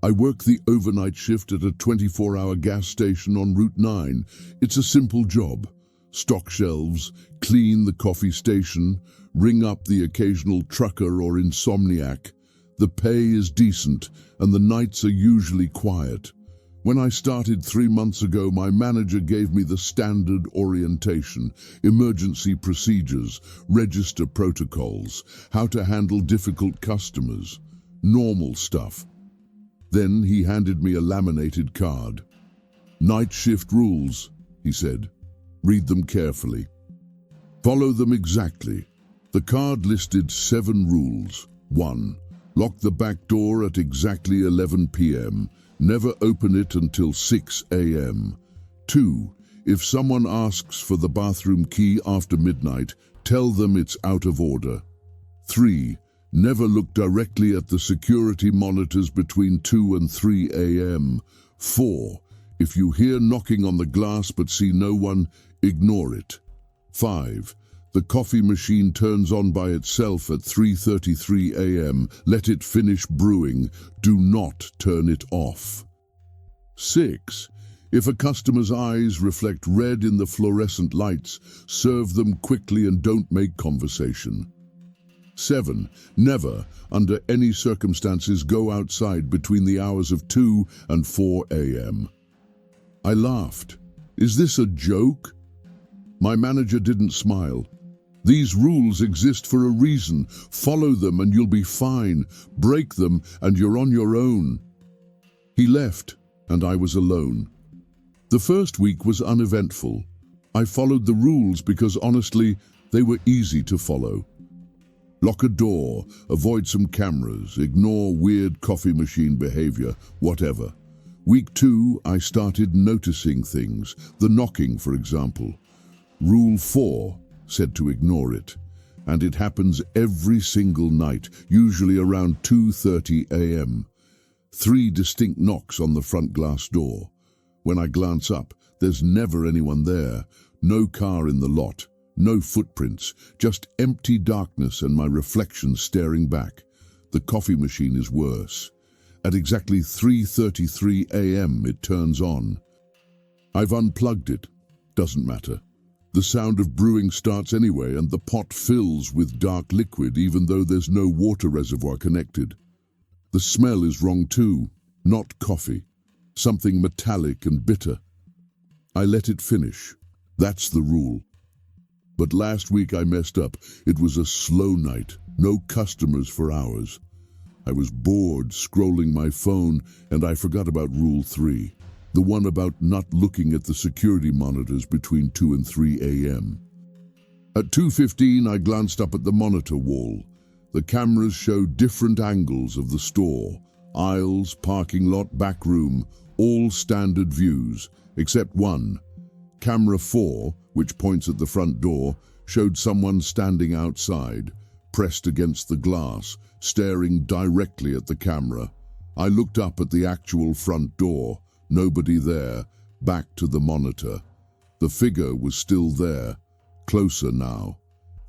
I work the overnight shift at a 24-hour gas station on Route 9. It's a simple job. Stock shelves, clean the coffee station, ring up the occasional trucker or insomniac. The pay is decent, and the nights are usually quiet. When I started 3 months ago, my manager gave me the standard orientation, emergency procedures, register protocols, how to handle difficult customers, normal stuff. Then he handed me a laminated card. "Night shift rules," he said. "Read them carefully. Follow them exactly." The card listed 7 rules. 1. Lock the back door at exactly 11 p.m. Never open it until 6 a.m. 2. If someone asks for the bathroom key after midnight, tell them it's out of order. 3. Never look directly at the security monitors between 2 and 3 a.m. 4. If you hear knocking on the glass but see no one, ignore it. 5. The coffee machine turns on by itself at 3:33 a.m. Let it finish brewing. Do not turn it off. 6. If a customer's eyes reflect red in the fluorescent lights, serve them quickly and don't make conversation. 7. Never, under any circumstances, go outside between the hours of 2 and 4 a.m. I laughed. Is this a joke? My manager didn't smile. These rules exist for a reason. Follow them and you'll be fine. Break them and you're on your own. He left, and I was alone. The first week was uneventful. I followed the rules because, honestly, they were easy to follow. Lock a door, avoid some cameras, ignore weird coffee machine behavior, whatever. Week 2, I started noticing things. The knocking, for example. Rule 4 said to ignore it, and it happens every single night, usually around 2:30 a.m. 3 distinct knocks on the front glass door. When I glance up, there's never anyone there, no car in the lot, no footprints, just empty darkness and my reflection staring back. The coffee machine is worse. At exactly 3:33 a.m. it turns on. I've unplugged it. Doesn't matter. The sound of brewing starts anyway, and the pot fills with dark liquid even though there's no water reservoir connected. The smell is wrong too. Not coffee. Something metallic and bitter. I let it finish. That's the rule. But last week I messed up. It was a slow night. No customers for hours. I was bored scrolling my phone, and I forgot about Rule 3. The one about not looking at the security monitors between 2 and 3 a.m. At 2:15, I glanced up at the monitor wall. The cameras showed different angles of the store. Aisles, parking lot, back room, all standard views, except one. Camera 4, which points at the front door, showed someone standing outside, pressed against the glass, staring directly at the camera. I looked up at the actual front door. Nobody there, back to the monitor. The figure was still there, closer now.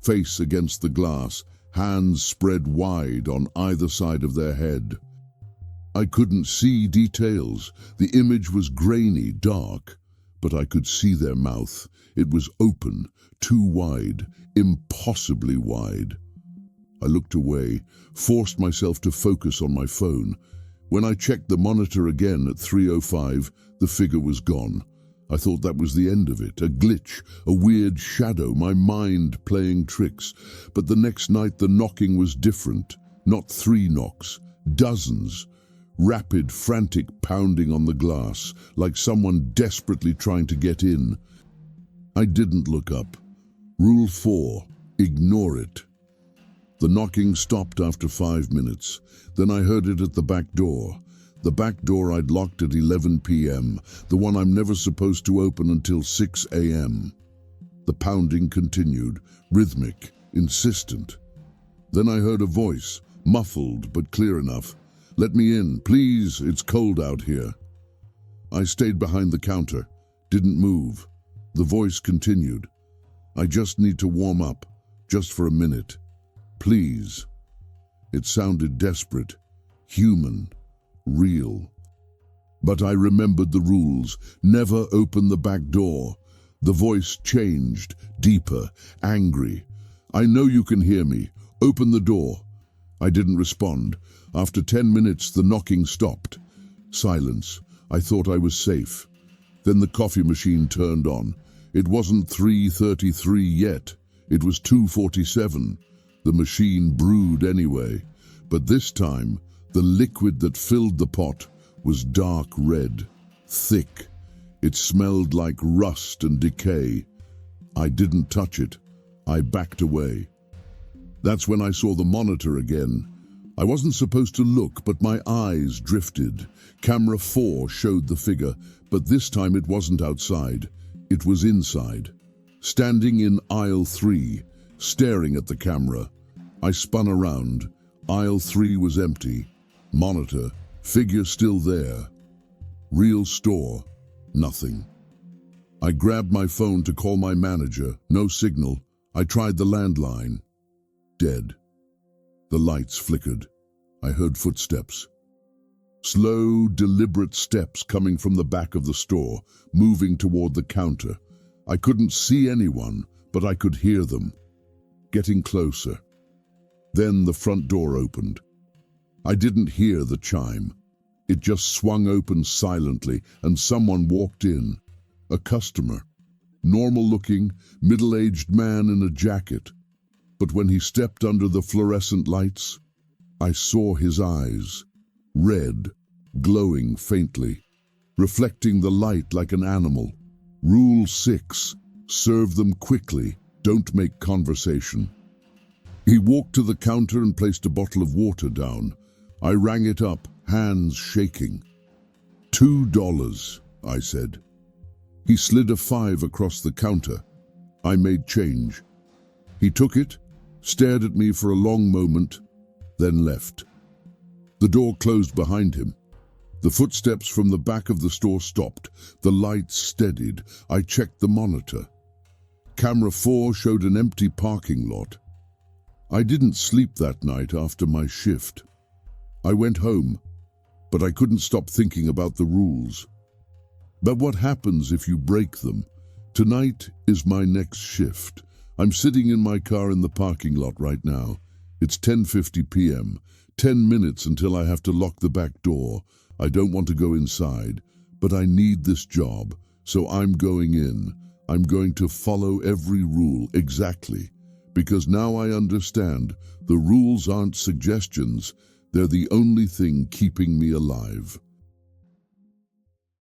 Face against the glass, hands spread wide on either side of their head. I couldn't see details. The image was grainy, dark, but I could see their mouth. It was open, too wide, impossibly wide. I looked away, forced myself to focus on my phone. When I checked the monitor again at 3:05, the figure was gone. I thought that was the end of it, a glitch, a weird shadow, my mind playing tricks. But the next night the knocking was different. Not 3 knocks, dozens. Rapid, frantic pounding on the glass, like someone desperately trying to get in. I didn't look up. Rule 4, ignore it. The knocking stopped after 5 minutes. Then I heard it at the back door. The back door I'd locked at 11 p.m., the one I'm never supposed to open until 6 a.m. The pounding continued, rhythmic, insistent. Then I heard a voice, muffled but clear enough. "Let me in, please, it's cold out here." I stayed behind the counter, didn't move. The voice continued. "I just need to warm up, just for a minute. Please." It sounded desperate, human, real. But I remembered the rules. Never open the back door. The voice changed, deeper, angry. I know you can hear me. Open the door. I didn't respond. After 10 minutes, the knocking stopped. Silence. I thought I was safe. Then the coffee machine turned on. It wasn't 3:33 yet. It was 2:47. The machine brewed anyway. But this time, the liquid that filled the pot was dark red, thick. It smelled like rust and decay. I didn't touch it. I backed away. That's when I saw the monitor again. I wasn't supposed to look, but my eyes drifted. Camera 4 showed the figure, but this time it wasn't outside. It was inside. Standing in aisle 3, staring at the camera. I spun around. Aisle 3 was empty. Monitor, figure still there. Real store, nothing. I grabbed my phone to call my manager. No signal. I tried the landline. Dead. The lights flickered. I heard footsteps. Slow, deliberate steps coming from the back of the store, moving toward the counter. I couldn't see anyone, but I could hear them. Getting closer. Then the front door opened. I didn't hear the chime. It just swung open silently, and someone walked in. A customer. Normal-looking, middle-aged man in a jacket. But when he stepped under the fluorescent lights, I saw his eyes, red, glowing faintly, reflecting the light like an animal. Rule 6, serve them quickly, don't make conversation. He walked to the counter and placed a bottle of water down. I rang it up, hands shaking. $2, I said. He slid a 5 across the counter. I made change. He took it, stared at me for a long moment, then left. The door closed behind him. The footsteps from the back of the store stopped. The lights steadied. I checked the monitor. Camera 4 showed an empty parking lot. I didn't sleep that night after my shift. I went home, but I couldn't stop thinking about the rules. But what happens if you break them? Tonight is my next shift. I'm sitting in my car in the parking lot right now. It's 10:50 p.m., 10 minutes until I have to lock the back door. I don't want to go inside, but I need this job, so I'm going in. I'm going to follow every rule exactly, because now I understand the rules aren't suggestions, they're the only thing keeping me alive.